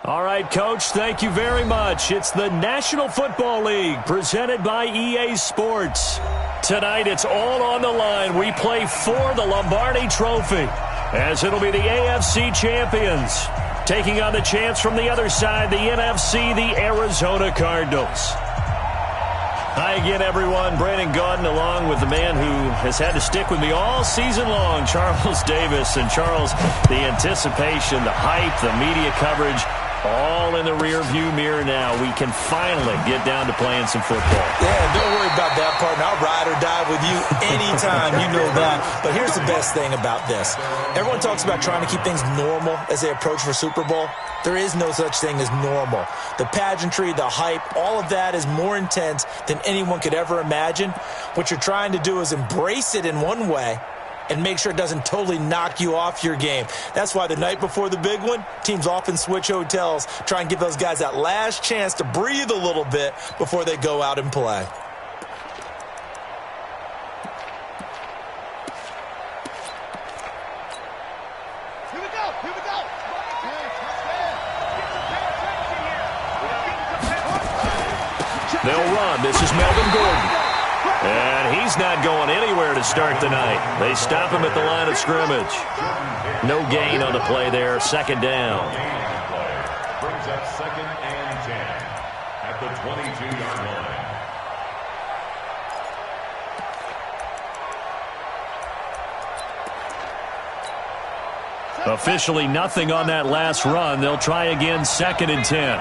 All right, Coach, thank you very much. It's the National Football League presented by EA Sports. Tonight, it's all on the line. We play for the Lombardi Trophy, as it'll be the AFC champions taking on the chance from the other side, the NFC, the Arizona Cardinals. Hi again, everyone. Brandon Gaudin along with the man who has had to stick with me all season long, Charles Davis. And Charles, the anticipation, the hype, the media coverage, all in the rear-view mirror now. We can finally get down to playing some football. Yeah, don't worry about that part. I'll ride or die with you anytime. You know that. But here's the best thing about this. Everyone talks about trying to keep things normal as they approach for Super Bowl. There is no such thing as normal. The pageantry, the hype, all of that is more intense than anyone could ever imagine. What you're trying to do is embrace it in one way and make sure it doesn't totally knock you off your game. That's why the night before the big one, teams often switch hotels, try and give those guys that last chance to breathe a little bit before they go out and play. Here we go, here we go. They'll run. This is Melvin Gordon. And he's not going anywhere to start the night. They stop him at the line of scrimmage. No gain on the play there. Second down. Brings up 2nd and 10 at the 22-yard line. Officially nothing on that last run. They'll try again, 2nd and 10.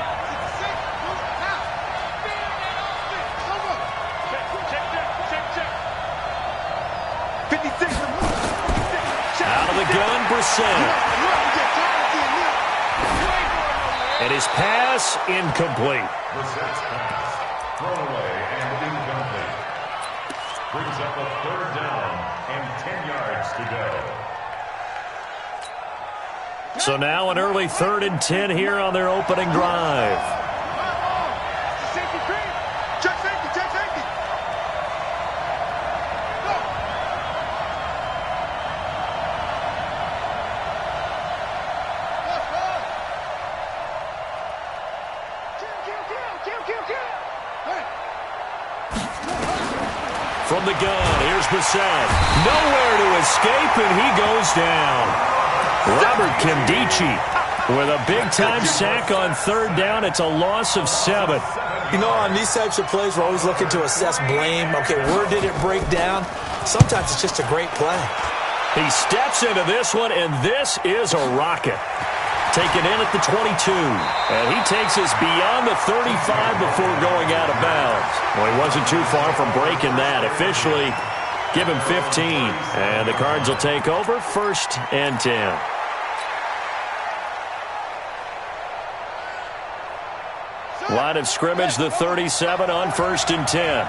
And his pass incomplete. Brissett's pass thrown away and incomplete. Brings up a 3rd down and 10 yards to go. So now an early 3rd and 10 here on their opening drive. From the gun, here's Brissett. Nowhere to escape, and he goes down. Robert Kimdichie with a big-time sack on 3rd down. It's a loss of 7. You know, on these types of plays, we're always looking to assess blame. Okay, where did it break down? Sometimes it's just a great play. He steps into this one, and this is a rocket. Taken in at the 22, and he takes us beyond the 35 before going out of bounds. Well, he wasn't too far from breaking that. Officially, give him 15, and the Cards will take over, 1st and 10. Line of scrimmage, the 37 on 1st and 10.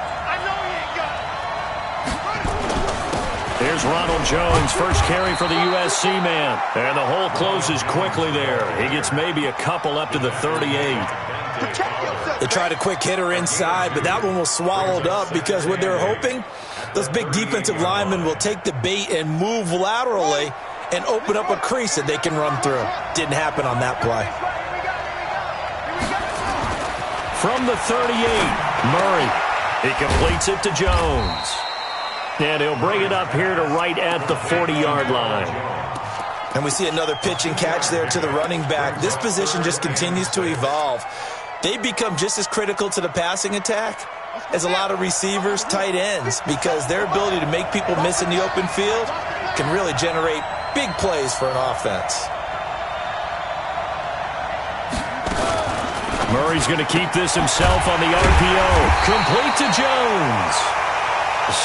Here's Ronald Jones, first carry for the USC man. And the hole closes quickly there. He gets maybe a couple up to the 38. They tried a quick hitter inside, but that one was swallowed up because what they're hoping, those big defensive linemen will take the bait and move laterally and open up a crease that they can run through. Didn't happen on that play. From the 38, Murray. He completes it to Jones. And he'll bring it up here to right at the 40-yard line. And we see another pitch and catch there to the running back. This position just continues to evolve. They become just as critical to the passing attack as a lot of receivers, tight ends, because their ability to make people miss in the open field can really generate big plays for an offense. Murray's going to keep this himself on the RPO. Complete to Jones.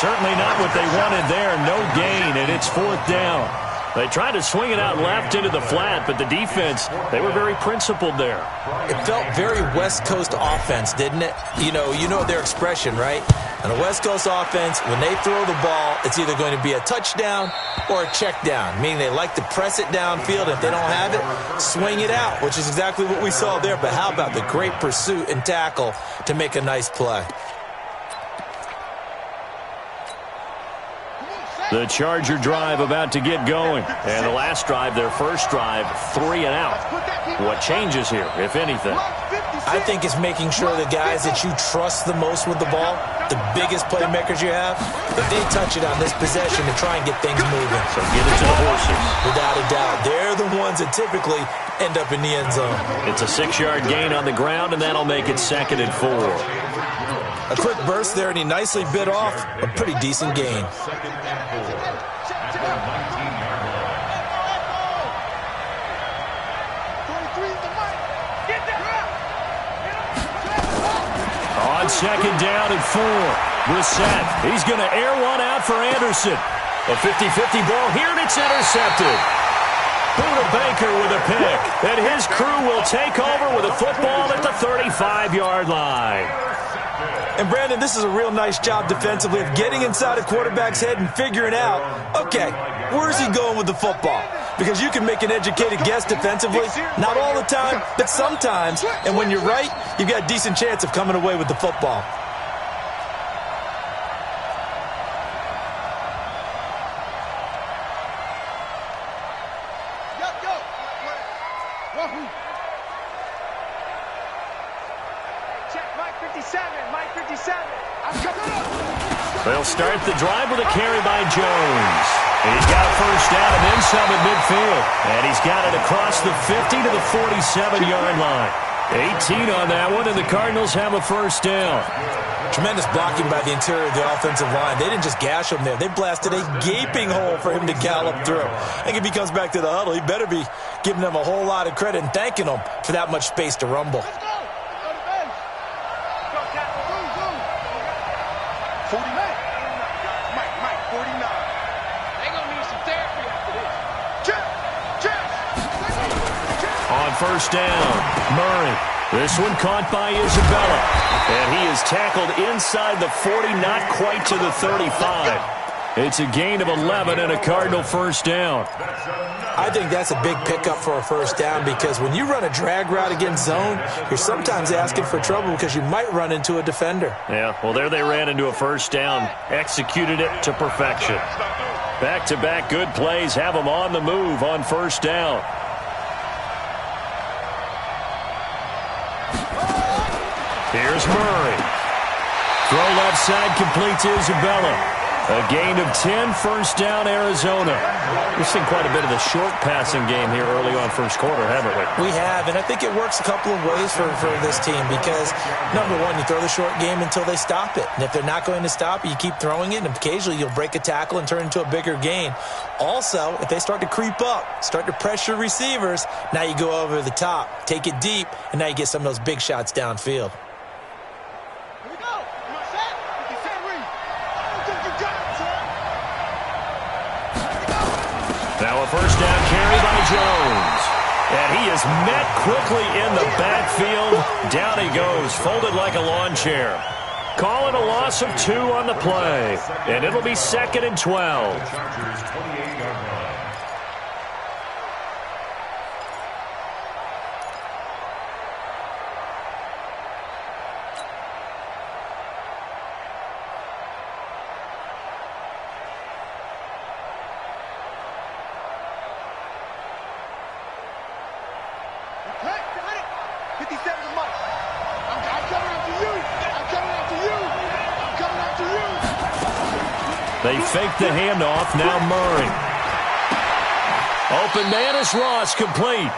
Certainly not what they wanted there. No gain, and it's 4th down. They tried to swing it out left into the flat, but the defense, they were very principled there. It felt very West Coast offense, didn't it? You know their expression, right? On a West Coast offense, when they throw the ball, it's either going to be a touchdown or a check down, meaning they like to press it downfield. If they don't have it, swing it out, which is exactly what we saw there. But how about the great pursuit and tackle to make a nice play? The Charger drive about to get going. And the last drive, their first drive, 3 and out. What changes here, if anything? I think it's making sure the guys that you trust the most with the ball, the biggest playmakers you have, that they touch it on this possession to try and get things moving. So give it to the horses. Without a doubt. They're the ones that typically end up in the end zone. It's a 6-yard gain on the ground, and that'll make it 2nd and 4. A quick burst there, and he nicely bit off a pretty decent gain. On 2nd down and 4. Brissett, he's going to air one out for Anderson. A 50-50 ball here, and it's intercepted. Buda Baker with a pick. And his crew will take over with a football at the 35-yard line. And, Brandon, this is a real nice job defensively of getting inside a quarterback's head and figuring out, okay, where's he going with the football? Because you can make an educated guess defensively. Not all the time, but sometimes. And when you're right, you've got a decent chance of coming away with the football. They'll start the drive with a carry by Jones. He's got a first down and then some at midfield. And he's got it across the 50 to the 47-yard line. 18 on that one, and the Cardinals have a first down. Tremendous blocking by the interior of the offensive line. They didn't just gash him there. They blasted a gaping hole for him to gallop through. I think if he comes back to the huddle, he better be giving them a whole lot of credit and thanking them for that much space to rumble. 49. They gonna need some therapy after this. On first down, Murray. This one caught by Isabella. And he is tackled inside the 40, not quite to the 35. It's a gain of 11 and a Cardinal first down. I think that's a big pickup for a first down because when you run a drag route against zone, you're sometimes asking for trouble because you might run into a defender. Yeah, well, there they ran into a first down, executed it to perfection. Back-to-back good plays have them on the move on first down. Here's Murray. Throw left side, complete to Isabella. A gain of 10, first down, Arizona. We've seen quite a bit of the short passing game here early on first quarter, haven't we? We have, and I think it works a couple of ways for this team because, number one, you throw the short game until they stop it. And if they're not going to stop it, you keep throwing it, and occasionally you'll break a tackle and turn into a bigger gain. Also, if they start to creep up, start to pressure receivers, now you go over the top, take it deep, and now you get some of those big shots downfield. Now a first down carry by Jones. And he is met quickly in the backfield. Down he goes, folded like a lawn chair. Calling a loss of 2 on the play. And it'll be 2nd and 12. They fake the handoff. Now Murray. Open man is Ross, complete.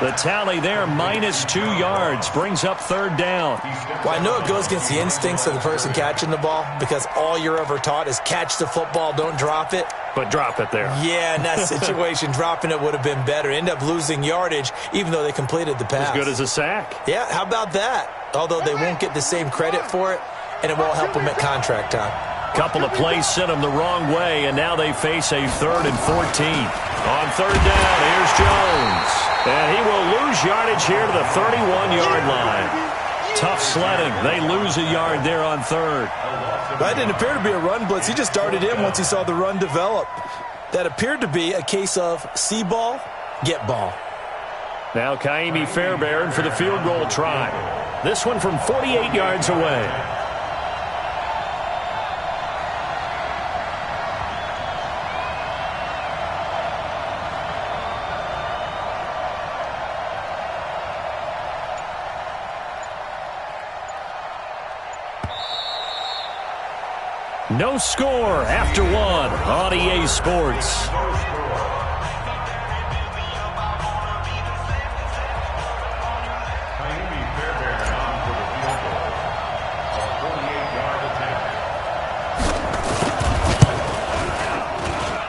The tally there, -2 yards, brings up 3rd down. Well, I know it goes against the instincts of the person catching the ball because all you're ever taught is catch the football, don't drop it. But drop it there. Yeah, in that situation, dropping it would have been better. End up losing yardage, even though they completed the pass. As good as a sack. Yeah, how about that? Although they won't get the same credit for it, and it won't help them at contract time. Couple of plays sent them the wrong way, and now they face a 3rd and 14. On 3rd down, here's Jones. And he will lose yardage here to the 31-yard line. Tough sledding. They lose a yard there on 3rd. That didn't appear to be a run blitz. He just darted in once he saw the run develop. That appeared to be a case of see ball, get ball. Now Kaimi Fairbairn for the field goal try. This one from 48 yards away. No score after one on EA Sports.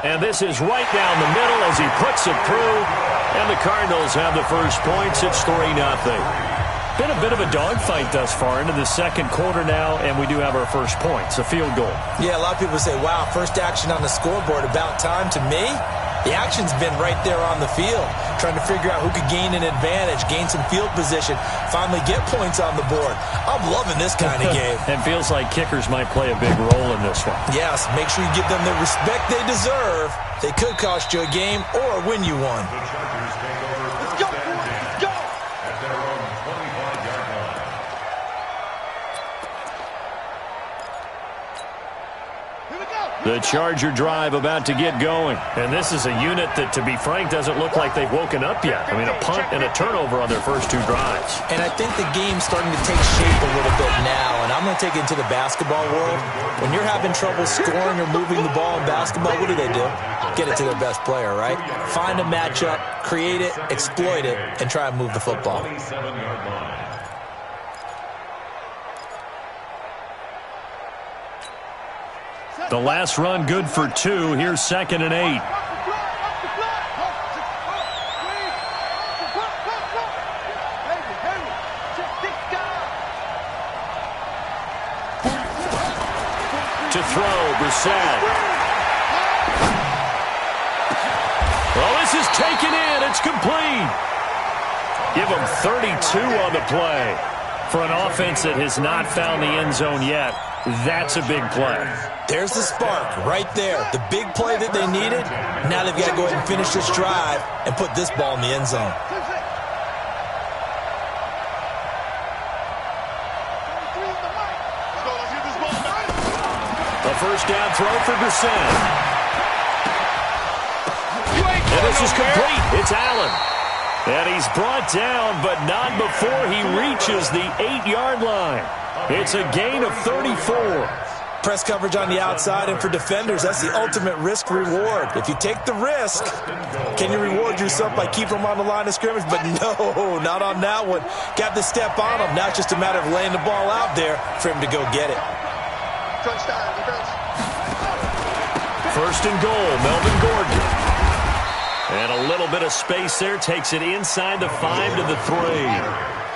And this is right down the middle as he puts it through. And the Cardinals have the first points. It's 3-0. Been a bit of a dogfight thus far into the second quarter now, and we do have our first points, a field goal. Yeah, a lot of people say, wow, first action on the scoreboard, about time. To me, the action's been right there on the field, trying to figure out who could gain an advantage, gain some field position, finally get points on the board. I'm loving this kind of game. And feels like kickers might play a big role in this one. Yes, make sure you give them the respect they deserve. They could cost you a game or win you one. Let's go, let's go. At their own 25-yard line. Here we go. The Charger drive about to get going. And this is a unit that, to be frank, doesn't look like they've woken up yet. I mean, a punt and a turnover on their first two drives. And I think the game's starting to take shape a little bit now. And I'm going to take it into the basketball world. When you're having trouble scoring or moving the ball in basketball, what do? Get it to their best player, right? Find a matchup, create it, exploit it, and try and move the football. 27-yard line. The last run good for 2. Here's 2nd and 8. To throw, Brissett. Well, this is taken in. It's complete. Give them 32 on the play. For an offense that has not found the end zone yet, that's a big play. There's the spark right there. The big play that they needed. Now they've got to go ahead and finish this drive and put this ball in the end zone. A first down throw for Brissett. And this is complete. It's Allen. And he's brought down, but not before he reaches the 8-yard line. It's a gain of 34. Press coverage on the outside, and for defenders, that's the ultimate risk-reward. If you take the risk, can you reward yourself by keeping them on the line of scrimmage? But no, not on that one. Got the step on him. Now it's just a matter of laying the ball out there for him to go get it. First and goal, Melvin Gordon. And a little bit of space there. Takes it inside the 5 to the 3.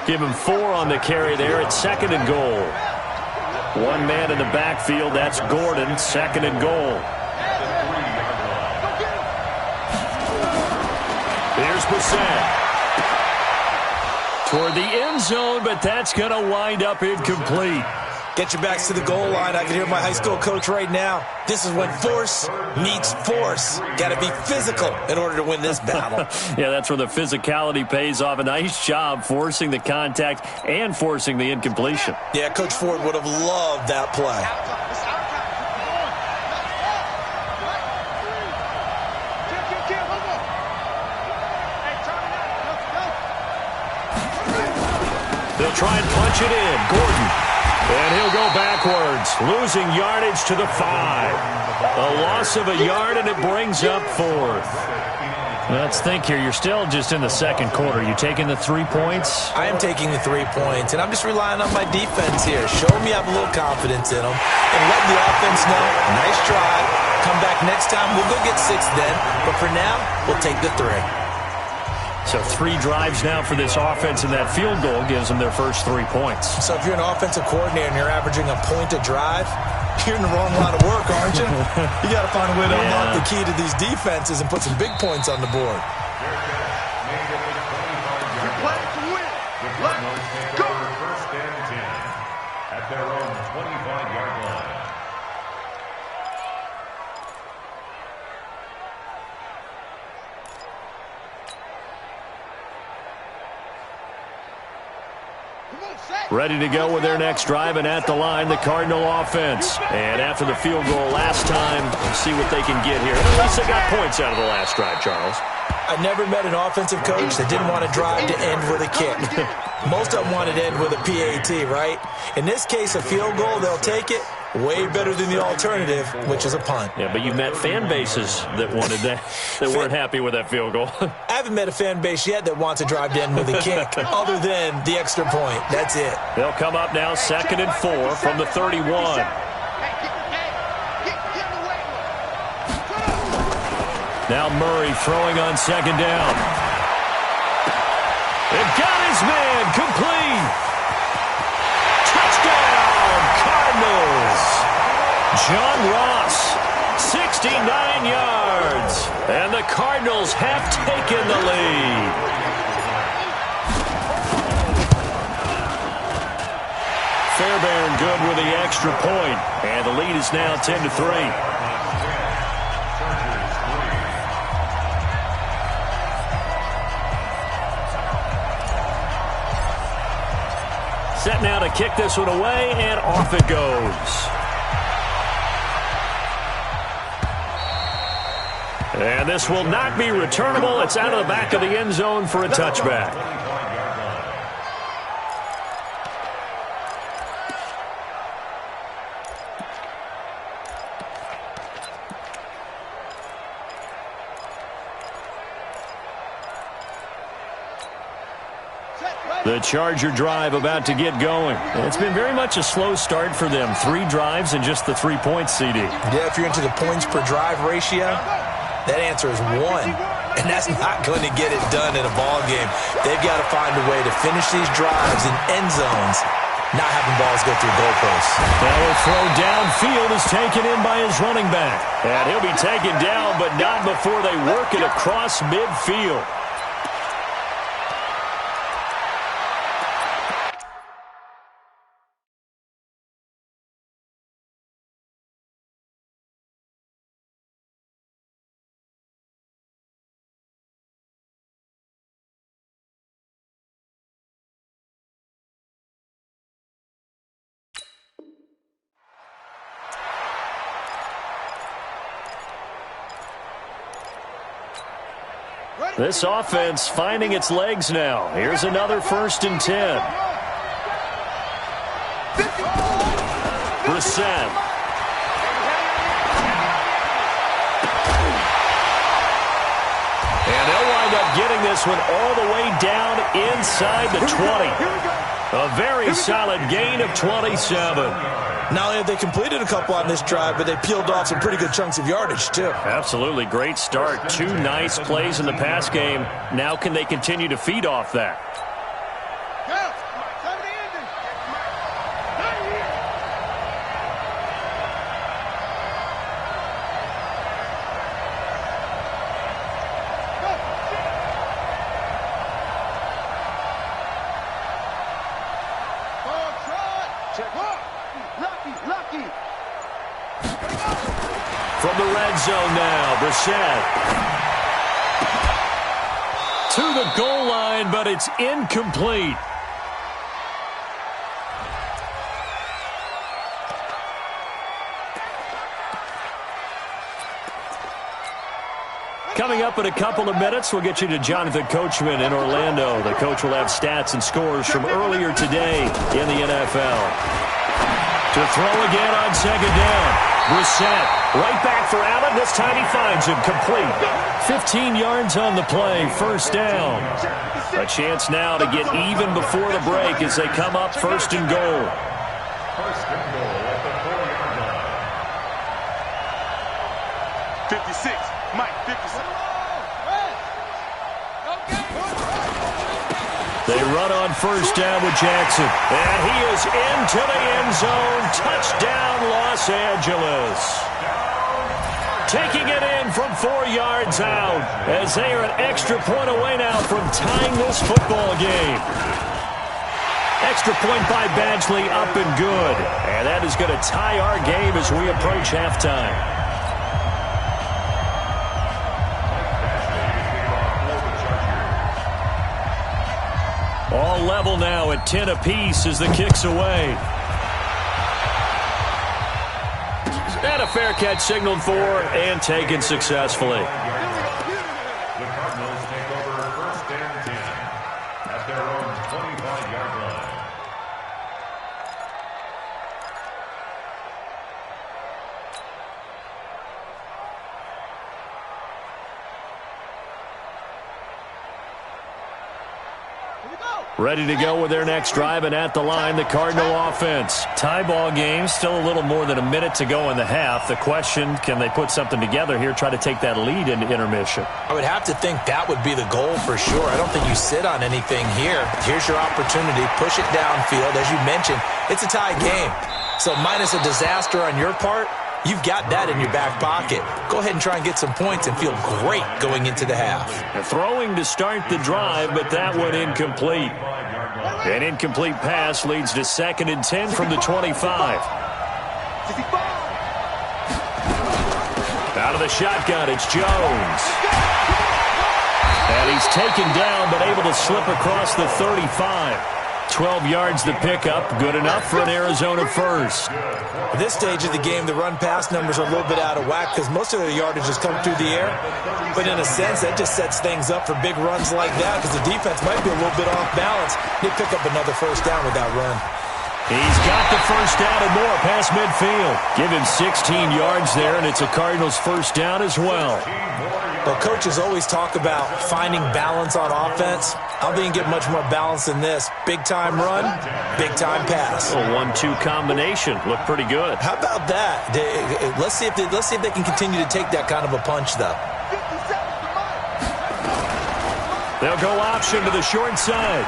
Give him 4 on the carry there. It's 2nd and goal. One man in the backfield. That's Gordon. 2nd and goal. Here's Brissett. Toward the end zone, but that's going to wind up incomplete. Get your backs to the goal line. I can hear my high school coach right now. This is when force meets force. Got to be physical in order to win this battle. Yeah, that's where the physicality pays off. A nice job forcing the contact and forcing the incompletion. Yeah, Coach Ford would have loved that play. They'll try and punch it in. Gordon. And he'll go backwards, losing yardage to the 5. A loss of a yard, and it brings up 4th. Let's think here. You're still just in the second quarter. You taking the 3 points? I am taking the 3 points, and I'm just relying on my defense here. Show me I have a little confidence in them, and let the offense know, nice try. Come back next time. We'll go get 6 then, but for now, we'll take the 3. So 3 drives now for this offense, and that field goal gives them their first 3 points. So if you're an offensive coordinator and you're averaging a point a drive, you're in the wrong line of work, aren't you? You got to find a way to unlock the key to these defenses and put some big points on the board. First and 10 at their own 25-yard line. Ready to go with their next drive, and at the line, the Cardinal offense. And after the field goal last time, we'll see what they can get here. At least they got points out of the last drive, Charles. I never met an offensive coach that didn't want to drive to end with a kick. Most of them wanted to end with a PAT, right? In this case, a field goal, they'll take it. Way better than the alternative, which is a punt. Yeah, but you've met fan bases that wanted that, that weren't happy with that field goal. I haven't met a fan base yet that wants to drive to end with a kick, other than the extra point. That's it. They'll come up now 2nd and 4 from the 31. Now Murray throwing on 2nd down. It got his man complete. Touchdown, Cardinals. John Ross, 69 yards. And the Cardinals have taken the lead. Fairbairn good with the extra point. And the lead is now 10-3. Set now to kick this one away, and off it goes. And this will not be returnable. It's out of the back of the end zone for a touchback. The Charger drive about to get going. It's been very much a slow start for them. 3 drives and just the 3 points, CD. Yeah, if you're into the points per drive ratio, that answer is 1. And that's not going to get it done in a ball game. They've got to find a way to finish these drives in end zones, not having balls go through goalposts. Now a throw downfield is taken in by his running back. And he'll be taken down, but not before they work it across midfield. This offense finding its legs now. Here's another 1st and 10. Brissett. And they'll wind up getting this one all the way down inside the 20. A very solid gain of 27. Not only have they completed a couple on this drive, but they peeled off some pretty good chunks of yardage, too. Absolutely. Great start. 2 nice plays in the pass game. Now can they continue to feed off that? From the red zone now, Brissett. To the goal line, but it's incomplete. Coming up in a couple of minutes, we'll get you to Jonathan Coachman in Orlando. The coach will have stats and scores from earlier today in the NFL. To throw again on 2nd down. Brissett right back for Allen. This time he finds him complete. 15 yards on the play. 1st down. A chance now to get even before the break as they come up 1st and goal. 1st and goal at the 4-yard line. 56. Mike, 56. They run on 1st down with Jackson. And he is into the end zone. Touchdown, Los Angeles. Taking it in from 4 yards out as they are an extra point away now from tying this football game. Extra point by Badgley up and good. And that is going to tie our game as we approach halftime. All level now at 10 apiece as the kick's away. And a fair catch signaled for and taken successfully. The Cardinals Ready to go with their next drive, and at the line, the Cardinal offense. Tie ball game, still a little more than a minute to go in the half. The question, can they put something together here, try to take that lead into intermission? I would have to think that would be the goal for sure. I don't think you sit on anything here. Here's your opportunity. Push it downfield. As you mentioned, it's a tie game. So minus a disaster on your part, you've got that in your back pocket. Go ahead and try and get some points and feel great going into the half. Throwing to start the drive, but that one incomplete. An incomplete pass leads to 2nd and 10 from the 25. Out of the shotgun, it's Jones. And he's taken down, but able to slip across the 35. 12 yards to pick up, good enough for an Arizona first. At this stage of the game, the run-pass numbers are a little bit out of whack because most of their yardage has come through the air. But in a sense, that just sets things up for big runs like that because the defense might be a little bit off balance. They pick up another first down with that run. He's got the first down and more past midfield. Give him 16 yards there, and it's a Cardinals first down as well. Well, coaches always talk about finding balance on offense. I don't think you get much more balance than this. Big-time run, big-time pass. A 1-2 combination. Looked pretty good. How about that? Let's see if they can continue to take that kind of a punch, though. They'll go option to the short side.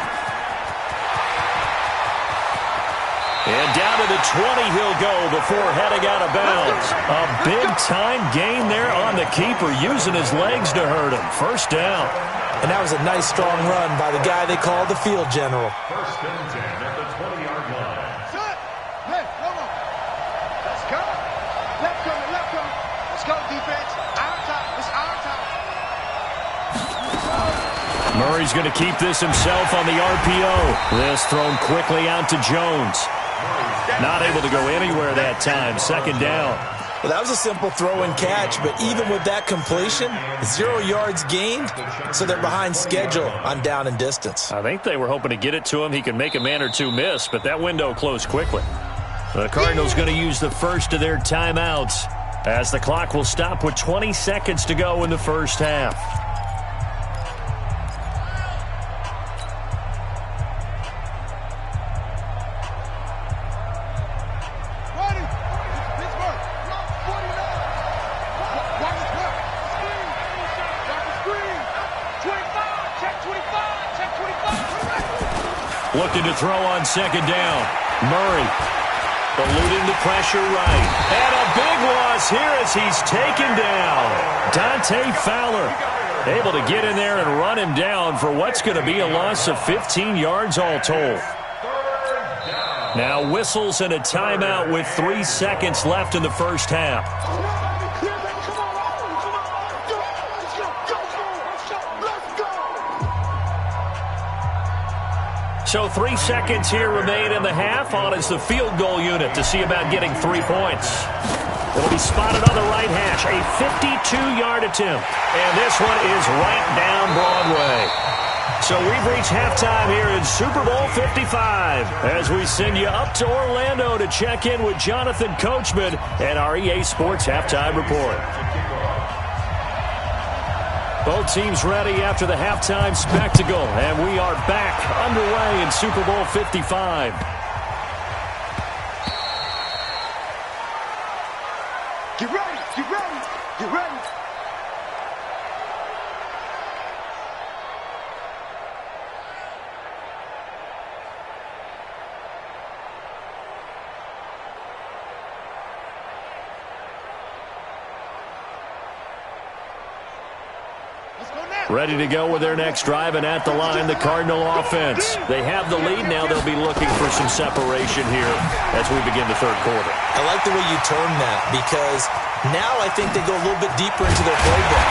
And down to the 20 he'll go before heading out of bounds. A big-time gain there on the keeper, using his legs to hurt him. First down. And that was a nice, strong run by the guy they call the field general. First and 10 at the 20-yard line. Hey, come on. Let's go. Left coming, left coming. Let's go, defense. Our time. It's our time. Murray's going to keep this himself on the RPO. This thrown quickly out to Jones. Not able to go anywhere that time. Second down. Well, that was a simple throw and catch, but even with that completion, 0 yards gained, so they're behind schedule on down and distance. I think they were hoping to get it to him. He could make a man or two miss, but that window closed quickly. The Cardinals going to use the first of their timeouts as the clock will stop with 20 seconds to go in the first half. Looking to throw on second down. Murray eluding the pressure right. And a big loss here as he's taken down. Dante Fowler able to get in there and run him down for what's going to be a loss of 15 yards all told. Now whistles and a timeout with 3 seconds left in the first half. So 3 seconds here remain in the half. On is the field goal unit to see about getting 3 points. It'll be spotted on the right hash. A 52-yard attempt. And this one is right down Broadway. So we've reached halftime here in Super Bowl 55 as we send you up to Orlando to check in with Jonathan Coachman and our EA Sports Halftime Report. Both teams ready after the halftime spectacle, and we are back underway in Super Bowl 55. Get ready, get ready, get ready. Ready to go with their next drive, and at the line, the Cardinal offense. They have the lead now. They'll be looking for some separation here as we begin the third quarter. I like the way you term that because now I think they go a little bit deeper into their playbook.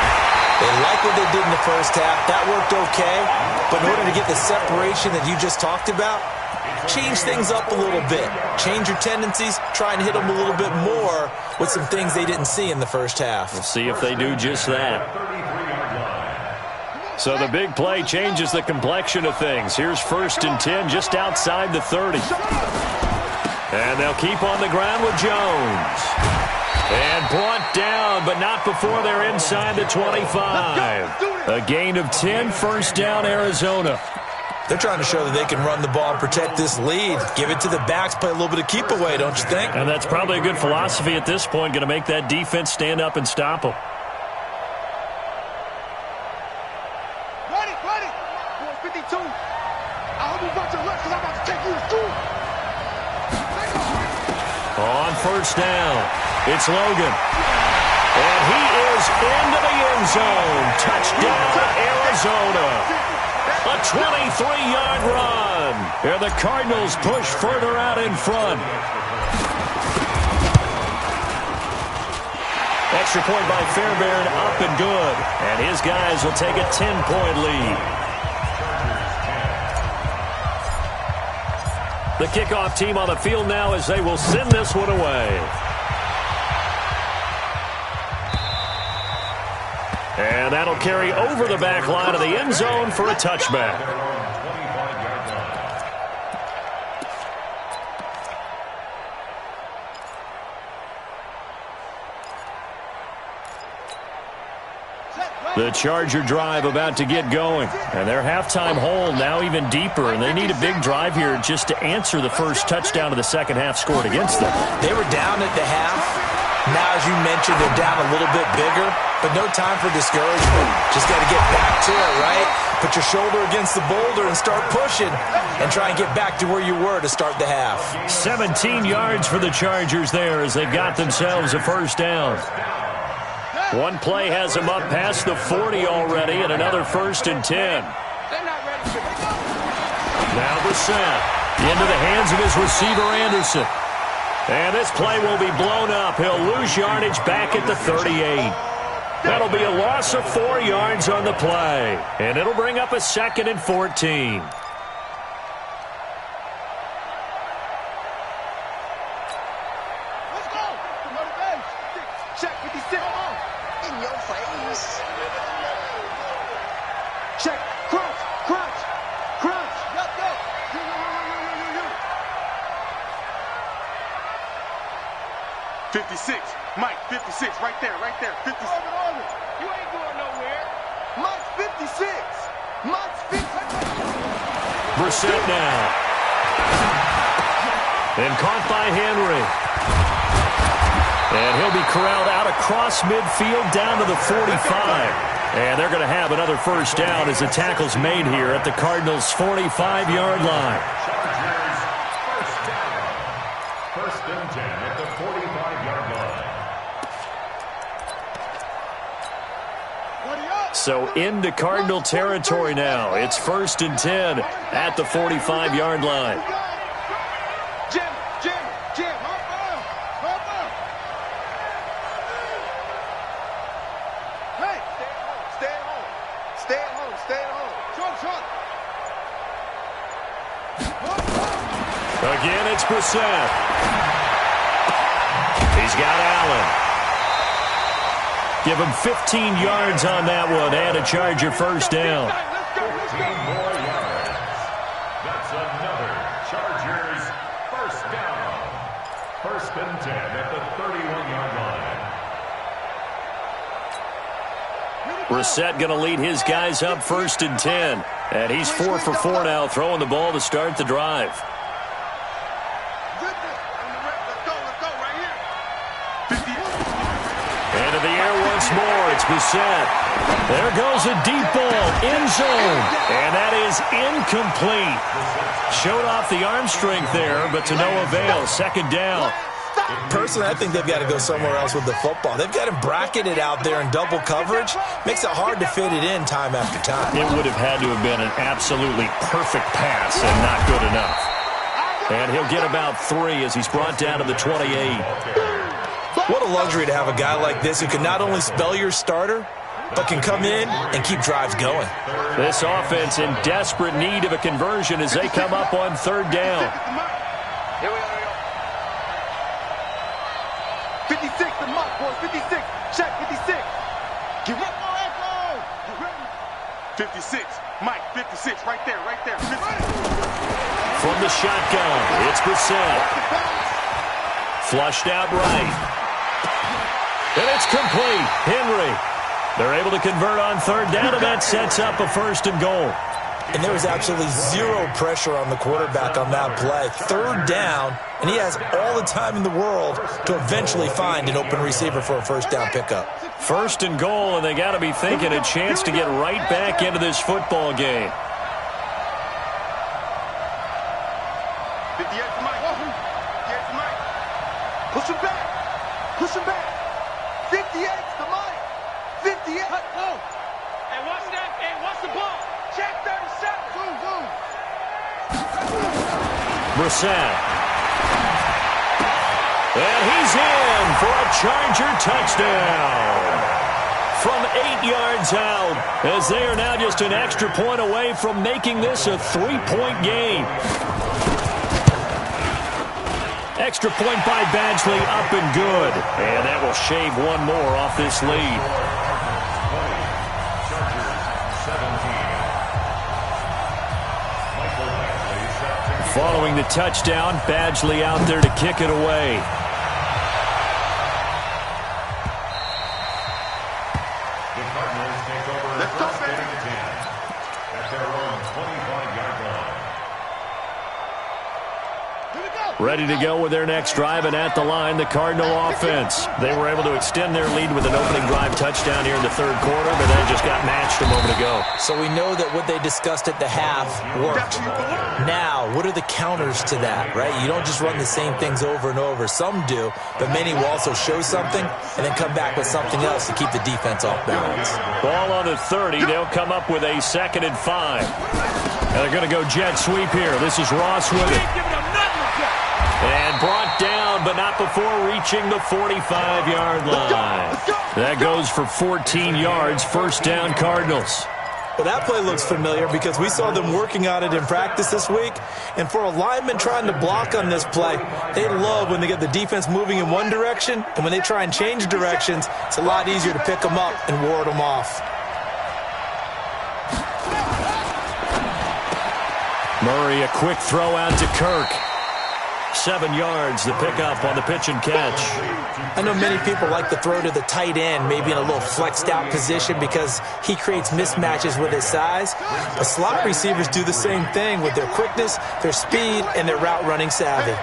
They like what they did in the first half. That worked okay. But in order to get the separation that you just talked about, change things up a little bit. Change your tendencies. Try and hit them a little bit more with some things they didn't see in the first half. We'll see if they do just that. So the big play changes the complexion of things. Here's 1st and 10 just outside the 30. And they'll keep on the ground with Jones. And brought down, but not before they're inside the 25. A gain of 10, first down Arizona. They're trying to show that they can run the ball and protect this lead. Give it to the backs, play a little bit of keep away, don't you think? And that's probably a good philosophy at this point, going to make that defense stand up and stop them. Ready, ready. 452. I hope you got your left because I'm about to take you to school. On first down, it's Logan. And he is into the end zone. Touchdown, Arizona. A 23-yard run. And the Cardinals push further out in front. Extra point by Fairbairn, up and good. And his guys will take a 10-point lead. The kickoff team on the field now as they will send this one away. And that'll carry over the back line of the end zone for a touchback. The Charger drive about to get going. And their halftime hole now even deeper. And they need a big drive here just to answer the first touchdown of the second half scored against them. They were down at the half. Now, as you mentioned, they're down a little bit bigger. But no time for discouragement. Just got to get back to it, right? Put your shoulder against the boulder and start pushing. And try and get back to where you were to start the half. 17 yards for the Chargers there as they've got themselves a first down. One play has him up past the 40 already, and another 1st and 10. Now Brissett into the hands of his receiver, Anderson. And this play will be blown up. He'll lose yardage back at the 38. That'll be a loss of 4 yards on the play. And it'll bring up a 2nd and 14. Let's go. Check 56. In your face. Check. Crunch. Crunch. Crunch. Yup, yup. You. 56. Mike, 56. Right there. 56. You ain't going nowhere. Mike's 56. Mike's 56. Brissett now. And caught by Henry. And he'll be corralled out across midfield down to the 45. And they're going to have another first down as the tackle's made here at the Cardinals' 45-yard line. Chargers first down. 1st and 10 at the 45-yard line. So into Cardinal territory now. It's 1st and 10 at the 45-yard line. Jim. Hey, stay at home. Trump. Again, it's Brissett. He's got Allen. Give him 15 yards on that one and a Charger first down. 15 more yards. That's another Chargers first down. 1st and 10 at the 31-yard line. Brissett going to lead his guys up 1st and 10. And he's 4 for 4 now, throwing the ball to start the drive. Into the air once more, it's Brissett. There goes a deep ball, end zone. And that is incomplete. Showed off the arm strength there, but to no avail. 2nd down. Personally, I think they've got to go somewhere else with the football. They've got him bracketed out there in double coverage. Makes it hard to fit it in time after time. It would have had to have been an absolutely perfect pass and not good enough. And he'll get about 3 as he's brought down to the 28. What a luxury to have a guy like this who can not only spell your starter, but can come in and keep drives going. This offense in desperate need of a conversion as they come up on 3rd down. 56, the mark, boys. 56. Check, 56. Get ready. 56. Mike, 56. Right there. 56. From the shotgun, it's Brissett. Flushed out right. And it's complete. Henry. They're able to convert on 3rd down, and that sets up a 1st and goal. And there was absolutely zero pressure on the quarterback on that play. Third down, and he has all the time in the world to eventually find an open receiver for a first down pickup. First and goal, and they got to be thinking a chance to get right back into this football game. 58 to Mike. 58 to Mike. Push him back. Push him back. 58 to Mike. 58. Go. Hey, watch that. Hey, watch the ball. Check 37. Boom, boom. Brissett. And he's in for a Charger touchdown. From 8 yards out, as they are now just an extra point away from making this a 3-point game. Extra point by Badgley, up and good. And that will shave one more off this lead. Following the touchdown, Badgley out there to kick it away. The Cardinals take over first and 10 at their own 25-yard line. Ready to go with their next drive, and at the line, the Cardinal offense. They were able to extend their lead with an opening drive touchdown here in the third quarter, but that just got matched a moment ago. So we know that what they discussed at the half worked. Now, what are the counters to that, right? You don't just run the same things over and over. Some do, but many will also show something and then come back with something else to keep the defense off balance. Ball on the 30. They'll come up with a 2nd and 5. And they're going to go jet sweep here. This is Ross with it. And brought down, but not before reaching the 45-yard line. That goes for 14 yards, first down Cardinals. Well, that play looks familiar because we saw them working on it in practice this week. And for a lineman trying to block on this play, they love when they get the defense moving in one direction. And when they try and change directions, it's a lot easier to pick them up and ward them off. Murray, a quick throw out to Kirk. 7 yards, the pickup on the pitch and catch. I know many people like to throw to the tight end, maybe in a little flexed out position because he creates mismatches with his size. But slot receivers do the same thing with their quickness, their speed, and their route running savvy.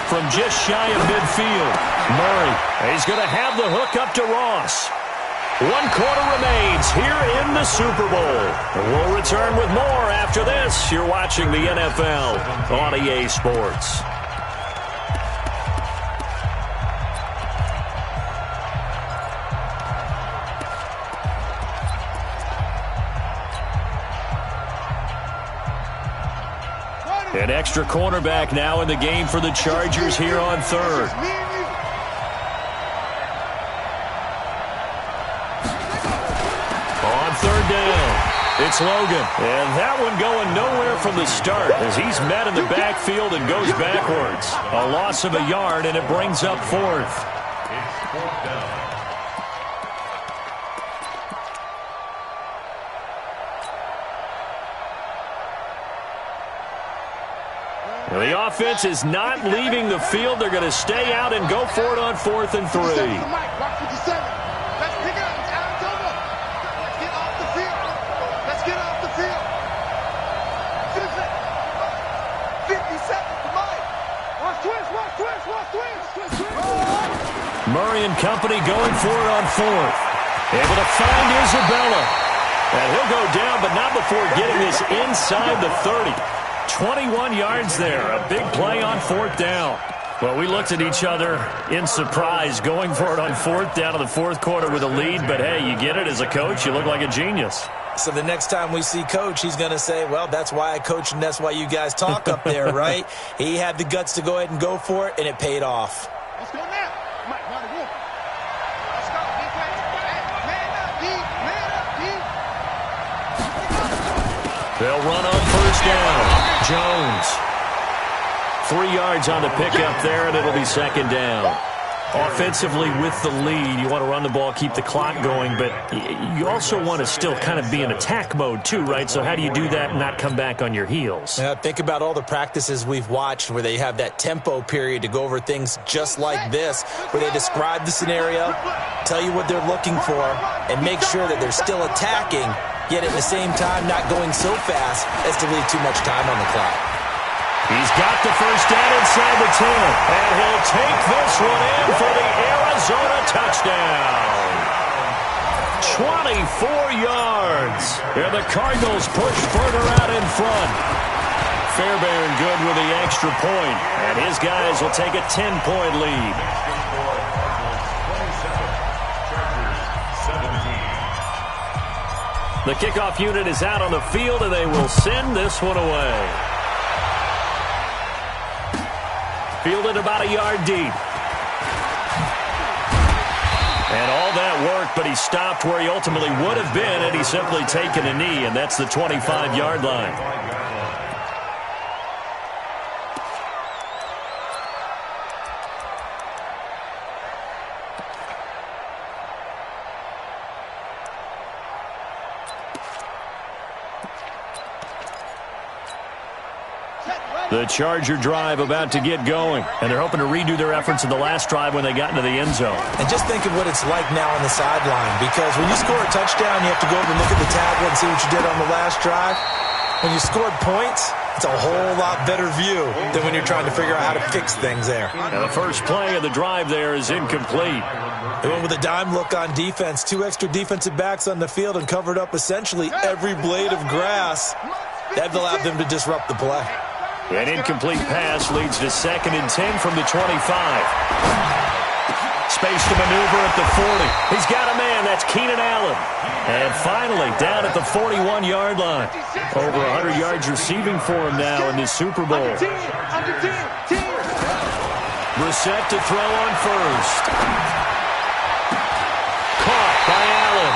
From just shy of midfield, Murray, he's going to have the hook up to Ross. 1 quarter remains here in the Super Bowl. We'll return with more after this. You're watching the NFL on EA Sports. An extra cornerback now in the game for the Chargers here on third. Third down. It's Logan. And that one going nowhere from the start as he's met in the backfield and goes backwards. A loss of a yard, and it brings up 4th. It's 4th down. The offense is not leaving the field. They're going to stay out and go for it on 4th and 3. Murray and company going for it on 4th. Able to find Isabella. And he'll go down, but not before getting this inside the 30. 21 yards there. A big play on 4th down. Well, we looked at each other in surprise going for it on 4th down in the 4th quarter with a lead. But, hey, you get it as a coach. You look like a genius. So the next time we see Coach, he's going to say, well, that's why I coach and that's why you guys talk up there, right? He had the guts to go ahead and go for it, and it paid off. Let's go now. Mike, run the wall. Let's go. Defense. Man up, D. Man up, D. They'll run on first down. Jones. 3 yards on the pickup there, and it'll be 2nd down. Offensively with the lead, you want to run the ball, keep the clock going, but you also want to still kind of be in attack mode too, right? So how do you do that and not come back on your heels? Yeah, think about all the practices we've watched where they have that tempo period to go over things just like this, where they describe the scenario, tell you what they're looking for, and make sure that they're still attacking, yet at the same time not going so fast as to leave too much time on the clock. He's got the first down inside the 10, and he'll take this one in for the Arizona touchdown. 24 yards, and the Cardinals push further out in front. Fairbairn good with the extra point, and his guys will take a 10-point lead. The kickoff unit is out on the field, and they will send this one away. Fielded about a yard deep. And all that work, but he stopped where he ultimately would have been had he simply taken a knee, and that's the 25-yard line. The Charger drive about to get going, and they're hoping to redo their efforts in the last drive when they got into the end zone. And just think of what it's like now on the sideline, because when you score a touchdown, you have to go over and look at the tablet and see what you did on the last drive. When you scored points, it's a whole lot better view than when you're trying to figure out how to fix things there. And the first play of the drive there is incomplete. They went with a dime look on defense, 2 extra defensive backs on the field and covered up essentially every blade of grass. That allowed them to disrupt the play. An incomplete pass leads to 2nd and 10 from the 25. Space to maneuver at the 40. He's got a man. That's Keenan Allen. And finally, down at the 41-yard line. Over 100 yards receiving for him now in this Super Bowl. Brissett to throw on first. Caught by Allen.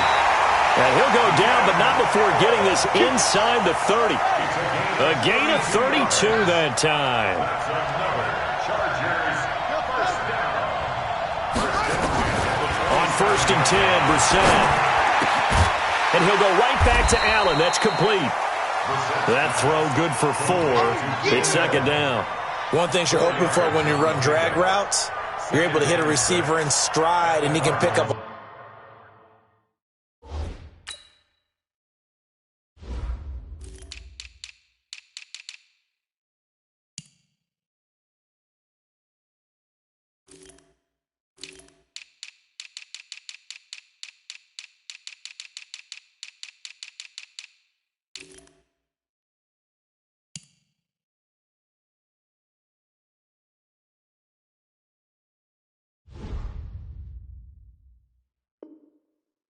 And he'll go down, but not before getting this inside the 30. A gain of 32 that time. On 1st and 10, Brissett. And he'll go right back to Allen. That's complete. That throw good for 4. It's 2nd down. One thing you're hoping for when you run drag routes, you're able to hit a receiver in stride, and he can pick up.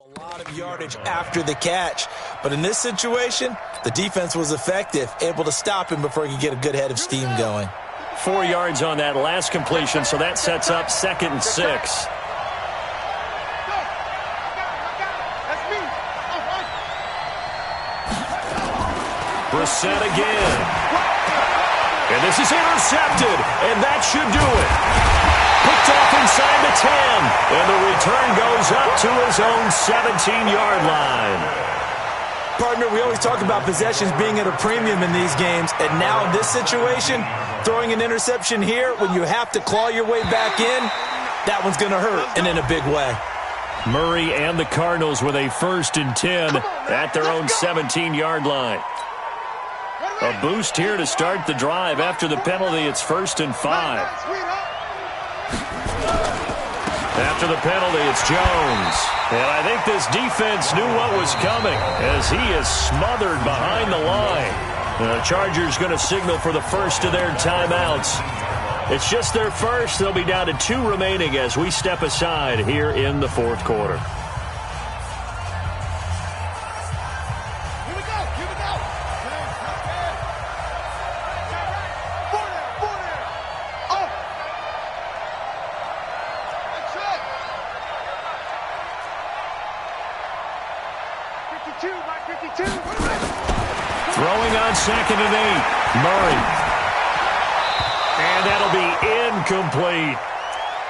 A lot of yardage after the catch. But in this situation, the defense was effective, able to stop him before he could get a good head of steam going. 4 yards on that last completion, so that sets up 2nd and 6. Brissett again. And this is intercepted, and that should do it. Picked off inside the 10, and the return goes up to his own 17-yard line. Partner, we always talk about possessions being at a premium in these games, and now in this situation, throwing an interception here when you have to claw your way back in, that one's going to hurt, and in a big way. Murray and the Cardinals with a 1st and 10 at their own 17-yard line. A boost here to start the drive. After the penalty, it's 1st and 5. After the penalty, it's Jones. And I think this defense knew what was coming as he is smothered behind the line. The Chargers going to signal for the first of their timeouts. It's just their first. They'll be down to 2 remaining as we step aside here in the 4th quarter. Throwing on 2nd and 8. Murray. And that'll be incomplete.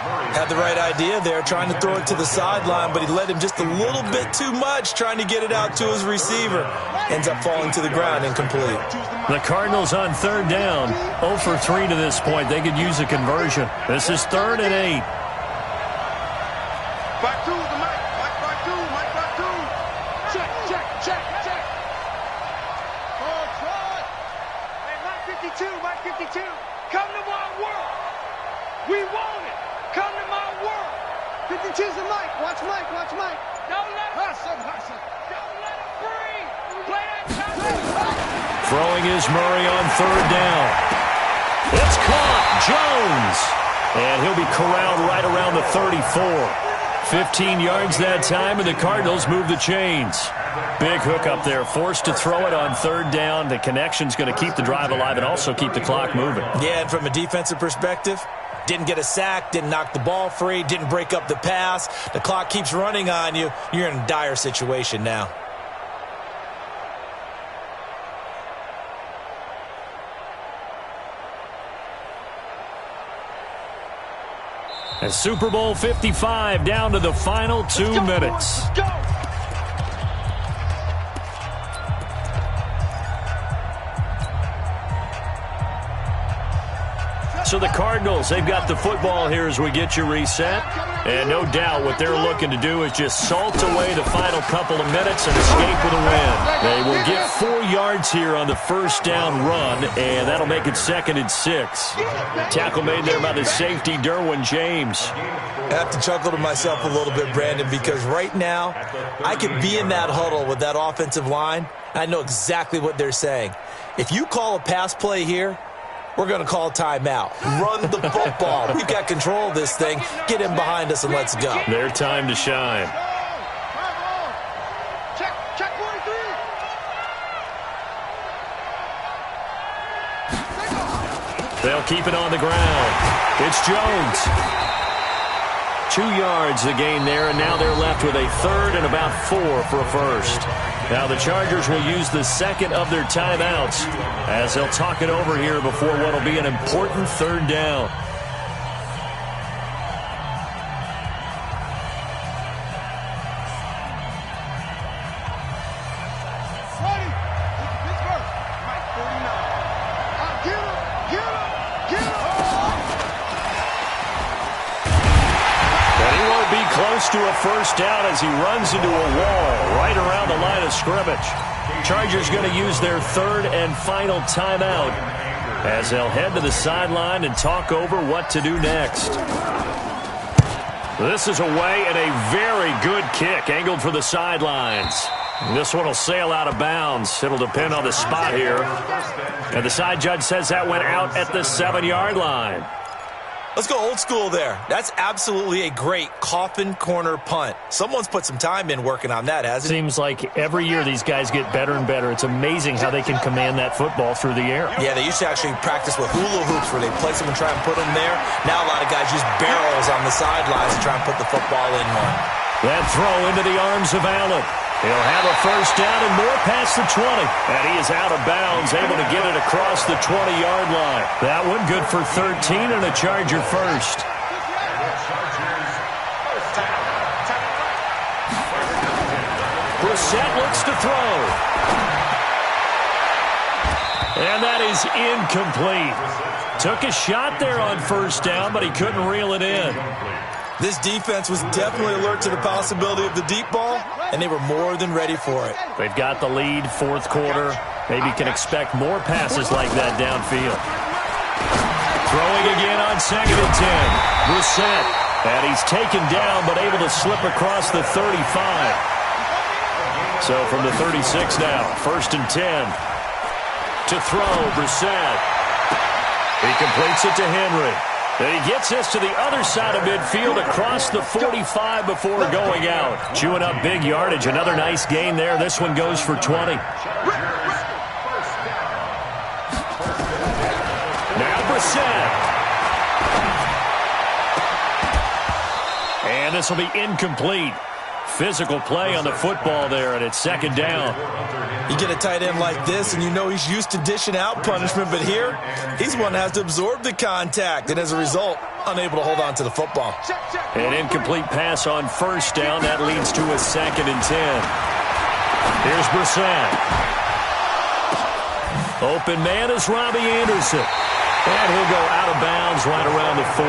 Had the right idea there, trying to throw it to the sideline, but he led him just a little bit too much, trying to get it out to his receiver. Ends up falling to the ground, incomplete. The Cardinals on third down, 0 for 3 to this point. They could use a conversion. This is 3rd and 8. Back to the Mike. Mike back to. Check. Oh, try. Hey, Mike 52. Come to my world. We want it. Come to my world. 52's the Mike. Watch Mike. Don't let him. Hustle. Don't let him breathe. Play that coverage. Throwing is Murray on third down. It's caught. Jones. And he'll be corralled right around the 34. 15 yards that time, and the Cardinals move the chains. Big hook up there, forced to throw it on third down. The connection's going to keep the drive alive and also keep the clock moving. Yeah, and from a defensive perspective, didn't get a sack, didn't knock the ball free, didn't break up the pass. The clock keeps running on you. You're in a dire situation now. And Super Bowl 55 down to the final 2 minutes. Let's go. So the Cardinals, they've got the football here as we get you reset. And no doubt what they're looking to do is just salt away the final couple of minutes and escape with a win. They will get 4 yards here on the first down run, and that'll make it 2nd and 6. Tackle made there by the safety, Derwin James. I have to chuckle to myself a little bit, Brandon, because right now I could be in that huddle with that offensive line. I know exactly what they're saying. If you call a pass play here, we're going to call timeout. Run the football. We've got control of this thing. Get in behind us and let's go. Their time to shine. Check 43. They'll keep it on the ground. It's Jones. 2 yards the gain there, and now they're left with a 3rd and about 4 for a first. Now the Chargers will use the second of their timeouts as they'll talk it over here before what will be an important 3rd down. To a first down as he runs into a wall right around the line of scrimmage. Chargers going to use their 3rd and final timeout as they'll head to the sideline and talk over what to do next. This is away and a very good kick angled for the sidelines. This one will sail out of bounds. It'll depend on the spot here. And the side judge says that went out at the 7-yard line. Let's go old school there. That's absolutely a great coffin corner punt. Someone's put some time in working on that, hasn't it? Seems like every year these guys get better and better. It's amazing how they can command that football through the air. Yeah, they used to actually practice with hula hoops where they place them and try and put them there. Now a lot of guys use barrels on the sidelines to try and put the football in one. That throw into the arms of Allen. He'll have a first down and more past the 20. And he is out of bounds, able to get it across the 20-yard line. That one good for 13 and a Charger first. Brissett looks to throw. And that is incomplete. Took a shot there on first down, but he couldn't reel it in. This defense was definitely alert to the possibility of the deep ball, and they were more than ready for it. They've got the lead, 4th quarter. Maybe can expect more passes like that downfield. Throwing again on 2nd and 10. Brissett. And he's taken down, but able to slip across the 35. So from the 36 now, 1st and 10. To throw, Brissett. He completes it to Henry. And he gets this to the other side of midfield across the 45 before going out. Chewing up big yardage. Another nice gain there. This one goes for 20. Now Brissett. And this will be incomplete. Physical play on the football there, and it's 2nd down. You get a tight end like this, and you know he's used to dishing out punishment, but here, he's one that has to absorb the contact, and as a result, unable to hold on to the football. An incomplete pass on first down. That leads to a 2nd and 10. Here's Brissett. Open man is Robbie Anderson. And he'll go out of bounds right around the 40.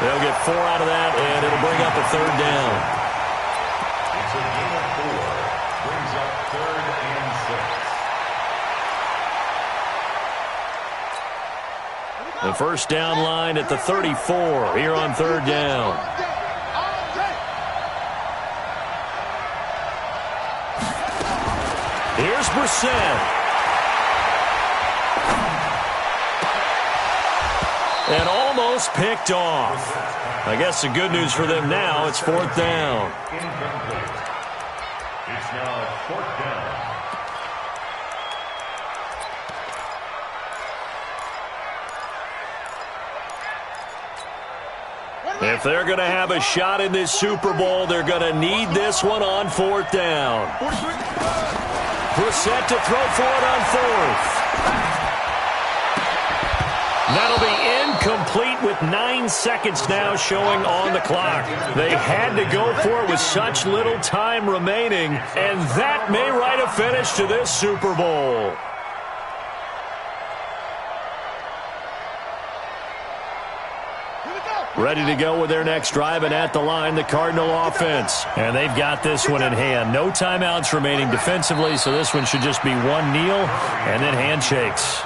They'll get 4 out of that, and it'll bring up a 3rd down. It's a gain of 4. Brings up 3rd and 6. The first down line at the 34 here on 3rd down. Here's Brissett. And almost picked off. I guess the good news for them now, it's 4th down. Incomplete. It's now 4th down. If they're going to have a shot in this Super Bowl, they're going to need this one on 4th down. Brissett to throw for it on 4th. That'll be incomplete with 9 seconds now showing on the clock. They had to go for it with such little time remaining, and that may write a finish to this Super Bowl. Ready to go with their next drive, and at the line, the Cardinal offense. And they've got this one in hand. No timeouts remaining defensively, so this one should just be one kneel and then handshakes.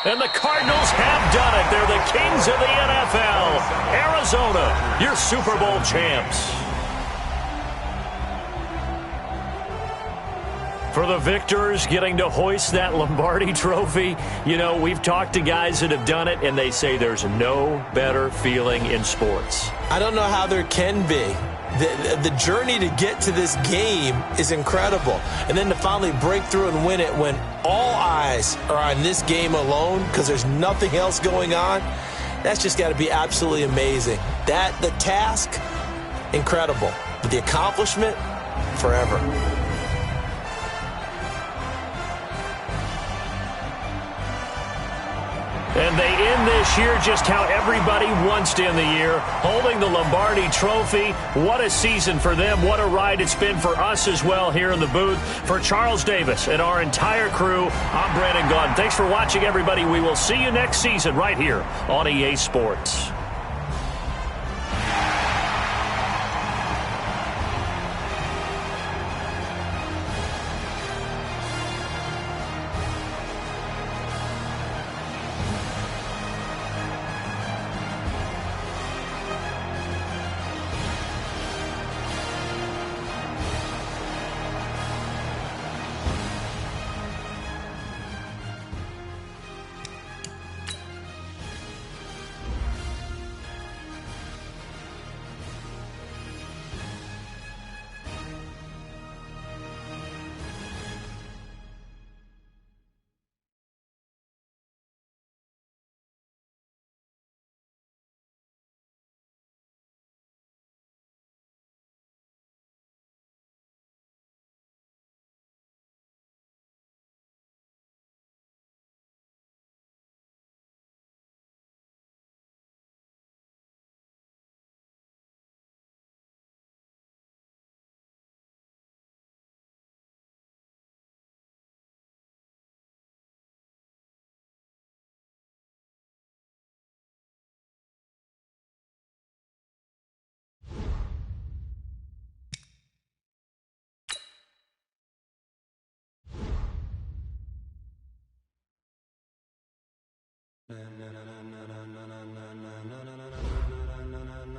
And the Cardinals have done it. They're the kings of the NFL. Arizona, your Super Bowl champs. For the victors getting to hoist that Lombardi trophy, you know, we've talked to guys that have done it, and they say there's no better feeling in sports. I don't know how there can be. The journey to get to this game is incredible. And then to finally break through and win it when all eyes are on this game alone because there's nothing else going on, that's just got to be absolutely amazing. The task, incredible. But the accomplishment, forever. And they end this year just how everybody wants to end the year, holding the Lombardi trophy. What a season for them. What a ride it's been for us as well here in the booth. For Charles Davis and our entire crew, I'm Brandon Gaudin. Thanks for watching, everybody. We will see you next season right here on EA Sports.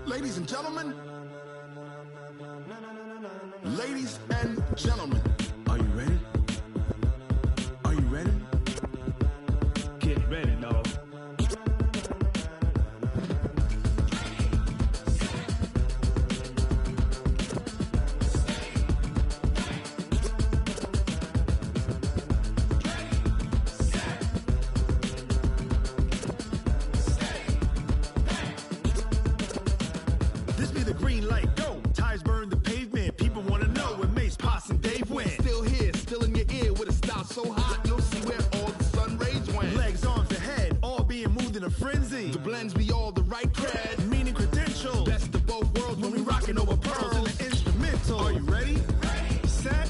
Ladies and gentlemen, are you ready? Are you ready? Get ready, dog. This be the green light, go. Tires burn the pavement. People want to know where Mace, Potts, and Dave went. Still here, still in your ear with a style so hot, you'll see where all the sun rays went. Legs, arms, and frenzy. The blends be all the right cred, meaning credential. Best of both worlds when we rockin' over pearls in the instrumental. Are you ready? Set.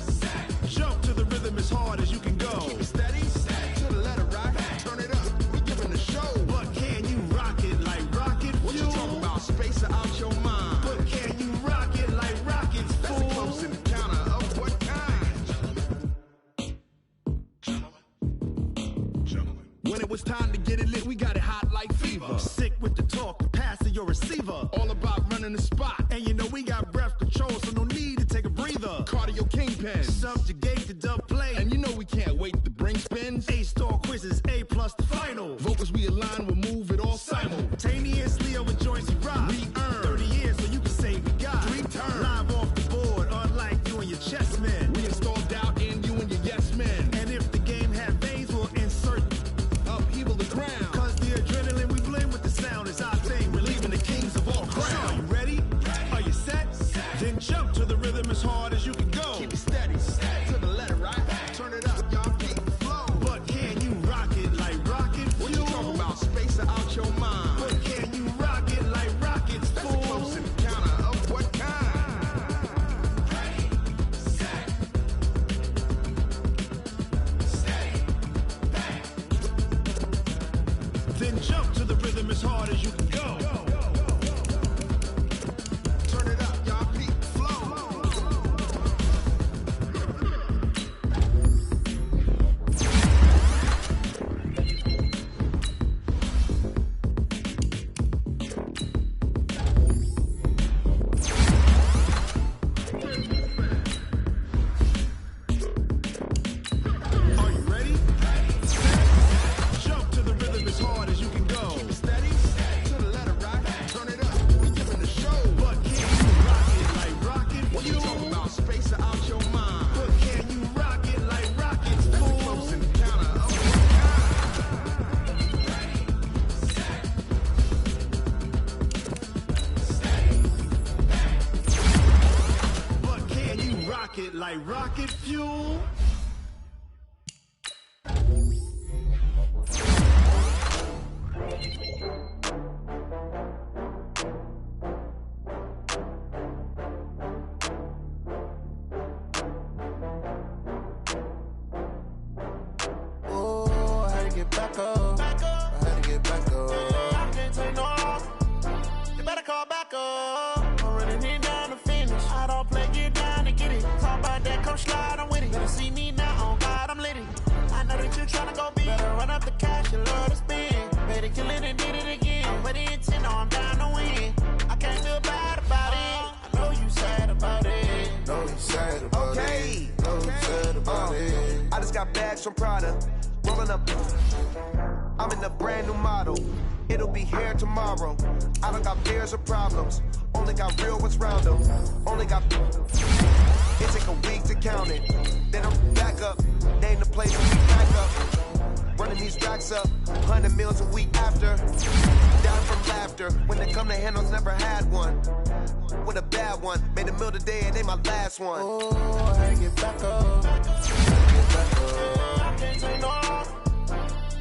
Jump to the rhythm as hard as you can go. Keep it steady. To the letter right. Turn it up. We giving the show. But can you rock it like rocket fuel? What you talking about? Space out your mind. But can you rock it like rockets, fool? That's a close encounter of what kind? Gentlemen. When it was time to get it lit, we got it hot like fever. Sick with the talk, the pass to your receiver. All about running the spot. And you know we got breath control, so no need to take a breather. Cardio kingpin. Subjugate the dub play. And you know we can't wait to bring spins. A-star quizzes, A+ the final. Vocals we align, we'll move it all simultaneously over joints we rock. We earn 30 years, so you can say we got 3 turns. Live off the board, unlike you and your chess men. We install doubt in you and your yes men. And if the game had veins, we'll insert upheaval the ground. Cause the adrenaline we blend with the sound is our thing. We're leaving the kings of all ground. Are you ready? Are you set? Then jump to the rhythm as hard as you can go. Keep it steady. To the letter right. Turn it up, y'all. Keep the flow. But can you rock it like rocket fuel? What you talking about? Space out your mind. But can you rock it like rockets, fool? That's a close encounter of what kind? Then jump to the rhythm as hard as you can go. Turn it up, y'all. Keep the flow. Are you ready? Jump to the rhythm as hard as you can go. Keep it steady. To the letter right. Turn it up. We giving the show. But can you rock it like rocket fuel? What you talking about? Space out your mind. But can you rock it like rockets, fool? That's a close encounter of what kind? But can you rock it like rocket fuel? Oh, I had to get back up. I had to get back up. I can't take no loss. You better call back up. I'm running it down to finish. I don't play, get down to get it. Talk about that, come slide, I'm with it. Better see me now, on God, I'm lit it. I know that you tryna go big. Better run up the cash, you love to spend. Better kill it and did it again. But the intent, no, I'm down to win. I can't feel bad about it. I know you sad about it. Know you sad about it. Know you sad about it. I just got bags from Prada, rolling up. I'm in a brand new model. It'll be here tomorrow. I don't got fears or problems. Only got real ones round them. Only got. It take a week to count it. Then I'm back up. Name the place when we back up. Running these racks up. 100 meals a week after. Down from laughter. When they come to handles, never had one. With a bad one. Made a meal today and they my last one. Oh, I had to get back up. I can't take no loss.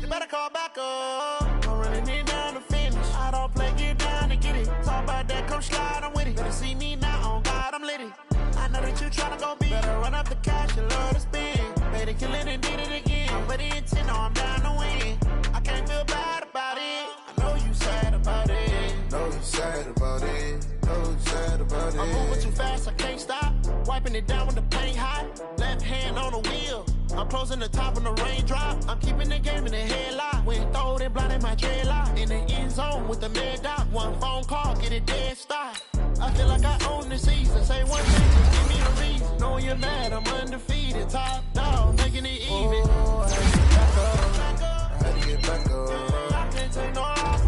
You better call back up. I'm running it down to finish. I don't play, get down to get it. Talk about that, come slide, I'm with it. Better see me now, on God, I'm lit it. I know that you tryna go big. Better run up the cash, you love to spend. Better kill it and did it again. But the intent, no, I'm down to win. I can't feel bad about it. I know you sad about it. Know you sad about it. Know you sad about it. I'm moving too fast, I can't stop. Wiping it down with the paint hot. Left hand on the wheel. I'm closing the top on the raindrop. I'm keeping the game in the headlock. When throwed and blinded my dreadlock. In the end zone with the mad dot. One phone call, get it dead stop. I feel like I own the season. Say one thing, just give me a reason. Knowing you're mad, I'm undefeated. Top dog, making it even. Oh, I had to get back up. I can't take no loss.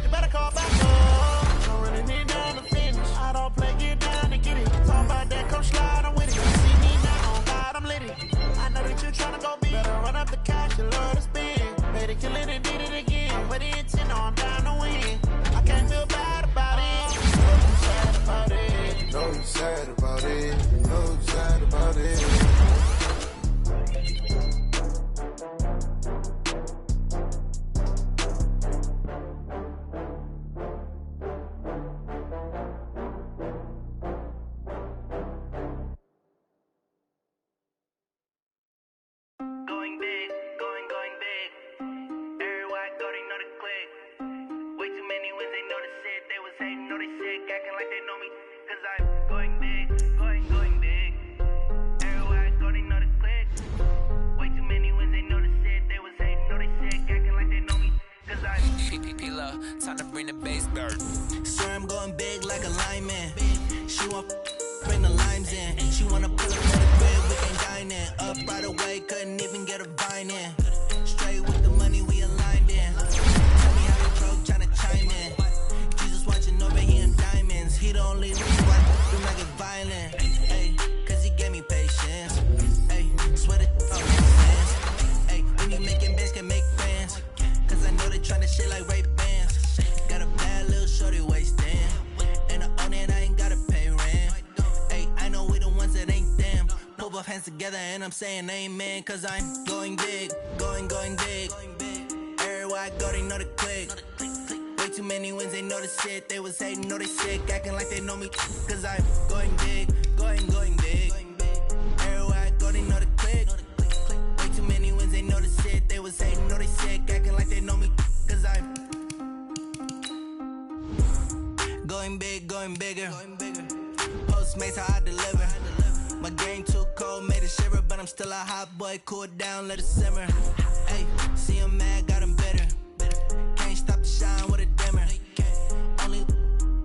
You better call back up. I'm running it down to finish. I don't play, get down to get it. Talk about that, come slide, I'm with it. See me now, on God, I'm lit it. I know that you tryna go big. Better run up the cash, you love to spend. Better kill it and did it again. But the intent, no, I'm down to win. I can't feel bad about it. Know you sad about it. Know you sad about it. Know you sad about it. cause I'm going big, going big. Everywhere I go, they know the click. Way too many wins, they know the shit. They was hating, know they sick, acting like they know me, cause I'm P-P-P-Love, time to bring the bass bird. swear I'm going big like a lineman. She want bring the limes in. She wanna pull up to the crib, we can dine in. Up right away, couldn't even get a vine in. Straight with the money, we aligned in. Tell me how you broke, tryna chime in. Jesus watching over, he in diamonds. He the only reason why do not get violent. Ay, cause he gave me patience. Ay, swear that makes sense. Ay, when you making bands, can make friends. Cause I know they tryna shit like Ray-Bans. Got a bad little shorty wasting. And I own it, I ain't gotta pay rent. Ay, I know we the ones that ain't them. Put both hands together and I'm saying amen. Cause I'm going big, going big. Everywhere I go, they know the click. Way too many wins, they know the shit. They was hating, know they sick, acting like they know me. Cause I'm going big, going big. Everywhere I go, they know the click. Way too many wins, they know the shit. They was hating, know they sick, acting like they know me. Cause I'm going big, going bigger. Postmates, how I deliver. My game too cold, made it shiver, but I'm still a hot boy. Cool it down, let it simmer. Hey, see him mad, got him bitter. Can't stop the shine with a dimmer. Only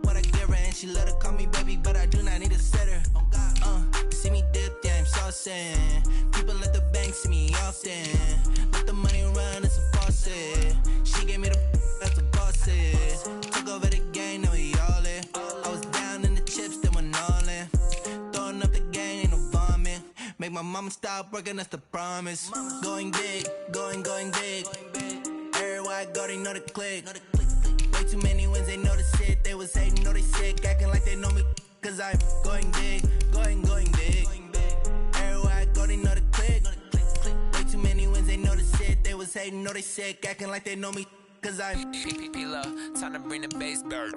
what I give her, and she let her call me baby, but I do not need a sitter. See me dip, yeah, I'm saucing. People let the bank see me often. Let the money run, it's a faucet. She gave me the that's a boss is. Took over the game, now we all in. I was down in the chips, then went all in. Throwing up the game, ain't no vomit. Make my mama stop working, that's the promise. Going big, going big. Everywhere I go, they know the click. Way too many wins, they know the shit. They was hating, know they sick, acting like they know me. Cause I'm going big, going big. Everywhere I go, they know the click. Way too many wins, they know the shit. They was hating, know they sick, acting like they know me. Cause I'm P-P-P-Love, time to bring the bass bird.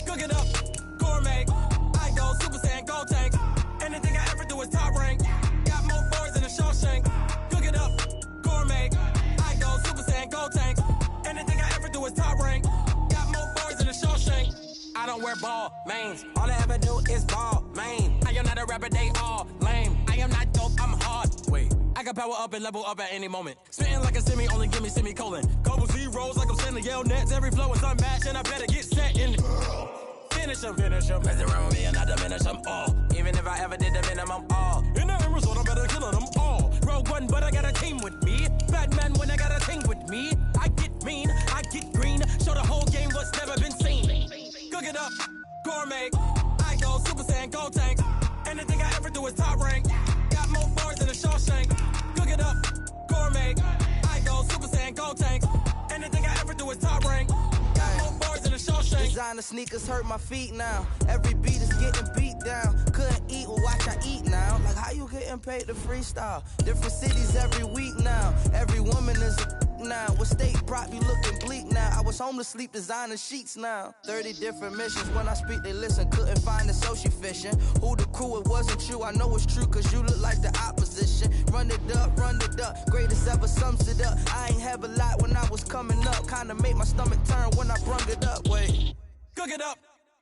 Cook it up, gourmet. I go Super Saiyan, gold tank. Anything I ever do is top rank. Got more boards than a Shawshank. Cook it up, gourmet. I go Super Saiyan, gold tank. Anything I ever do is top rank. Got more boards than a Shawshank. I don't wear ball mains. All I ever do is ball main. I am not a rapper, they all lame. I am not dope, I'm hard. Wait, I can power up and level up at any moment. Spitting like a semi, only give me semicolon. Couple zeros like I'm sending yell nets. Every flow is unmatched and I better get set in. Finish them. Mess around with me and I diminish them all. Even if I ever did the minimum all. In the end result, I better kill them all. Rogue One, but I got a team with me. Batman when I got a team with me. I get mean, I get green. Show the whole game what's never been seen. Cook it up, gourmet. I go Super Saiyan, gold tank. Anything I ever do is top rank. Got more bars than a Shawshank. Cook it up, gourmet. I go Super Saiyan, gold tank. Anything I ever do is top rank. Got more bars than a Shawshank. Designer sneakers hurt my feet now. Every beat is getting beat down. Couldn't eat, well watch I eat now. Like how you getting paid to freestyle? Different cities every week now. Every woman is a now. What state prop you looking bleak now? I was home to sleep designer sheets now. 30 different missions. When I speak they listen. Couldn't find the so she fishing. Who the crew? It wasn't you. I know it's true cause you look like the opposition. Run it up. Greatest ever sums it up. I ain't have a lot when I was coming up. Kinda made my stomach turn when I brung it up. Wait. Cook it up,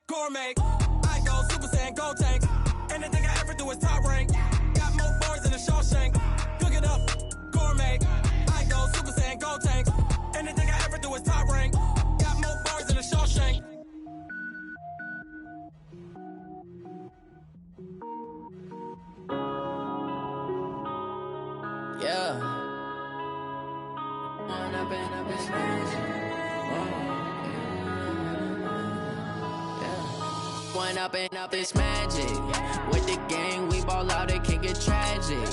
gourmet. I go Super Saiyan, gold tank. Anything I ever do is top rank. Got more bars than a Shawshank. Cook it up, gourmet. I go Super Saiyan, gold tank. Anything I ever do is top rank. Got more bars than a Shawshank. Yeah. Run up in a bitch. one up and up, it's magic. With the gang, we ball out, it can get tragic.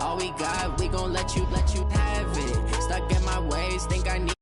All we got, we gon' let you have it. Stuck in my ways, think I need